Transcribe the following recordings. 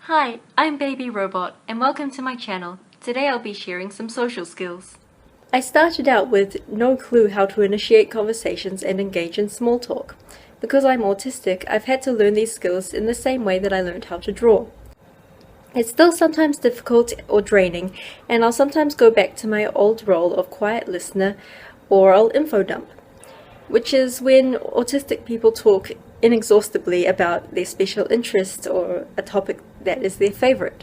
Hi, I'm Baby Robot and welcome to my channel. Today I'll be sharing some social skills. I started out with no clue how to initiate conversations and engage in small talk. Because I'm autistic, I've had to learn these skills in the same way that I learned how to draw. It's still sometimes difficult or draining, and I'll sometimes go back to my old role of quiet listener, or I'll info dump, which is when autistic people talk inexhaustibly about their special interest or a topic that is their favorite.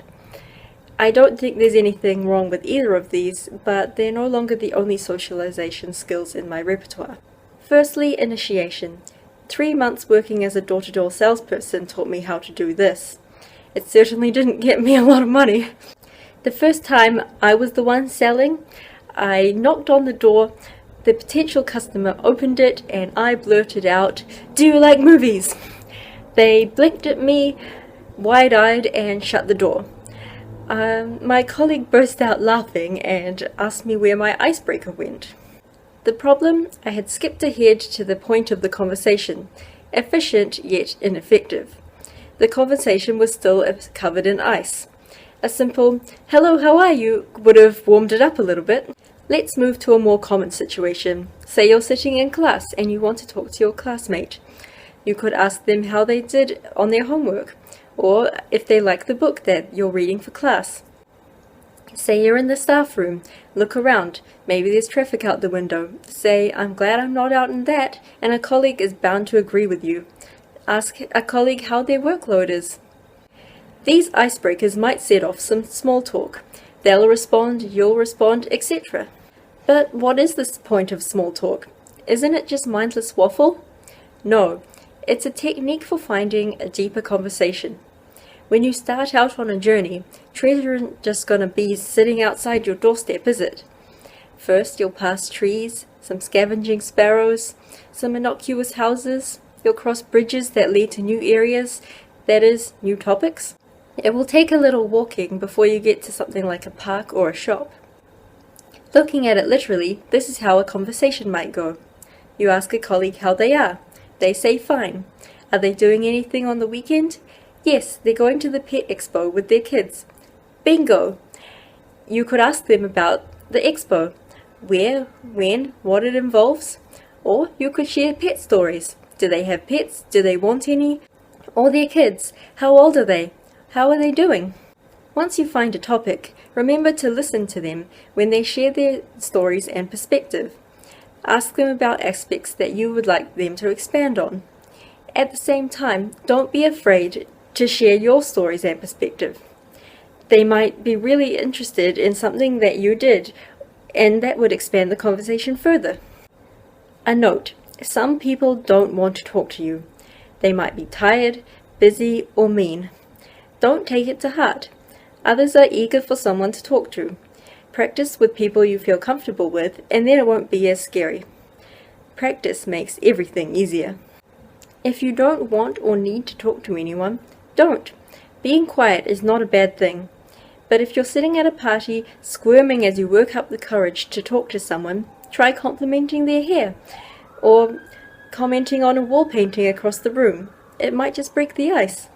I don't think there's anything wrong with either of these, but they're no longer the only socialization skills in my repertoire. Firstly, initiation. 3 months working as a door-to-door salesperson taught me how to do this. It certainly didn't get me a lot of money. The first time I was the one selling, I knocked on the door. The potential customer opened it and I blurted out, "Do you like movies?" They blinked at me, wide-eyed, and shut the door. My colleague burst out laughing and asked me where my icebreaker went. The problem? I had skipped ahead to the point of the conversation, efficient yet ineffective. The conversation was still covered in ice. A simple, "Hello, how are you?" would have warmed it up a little bit. Let's move to a more common situation. Say you're sitting in class and you want to talk to your classmate. You could ask them how they did on their homework, or if they like the book that you're reading for class. Say you're in the staff room. Look around. Maybe there's traffic out the window. Say, "I'm glad I'm not out in that," and a colleague is bound to agree with you. Ask a colleague how their workload is. These icebreakers might set off some small talk. They'll respond, you'll respond, etc. But what is the point of small talk? Isn't it just mindless waffle? No, it's a technique for finding a deeper conversation. When you start out on a journey, treasure isn't just going to be sitting outside your doorstep, is it? First, you'll pass trees, some scavenging sparrows, some innocuous houses. You'll cross bridges that lead to new areas, that is, new topics. It will take a little walking before you get to something like a park or a shop. Looking at it literally, this is how a conversation might go. You ask a colleague how they are. They say fine. Are they doing anything on the weekend? Yes, they're going to the pet expo with their kids. Bingo! You could ask them about the expo. Where, when, what it involves. Or you could share pet stories. Do they have pets? Do they want any? Or their kids. How old are they? How are they doing? Once you find a topic, remember to listen to them when they share their stories and perspective. Ask them about aspects that you would like them to expand on. At the same time, don't be afraid to share your stories and perspective. They might be really interested in something that you did, and that would expand the conversation further. A note: some people don't want to talk to you. They might be tired, busy, or mean. Don't take it to heart. Others are eager for someone to talk to. Practice with people you feel comfortable with, and then it won't be as scary. Practice makes everything easier. If you don't want or need to talk to anyone, don't. Being quiet is not a bad thing. But if you're sitting at a party, squirming as you work up the courage to talk to someone, try complimenting their hair, or commenting on a wall painting across the room. It might just break the ice.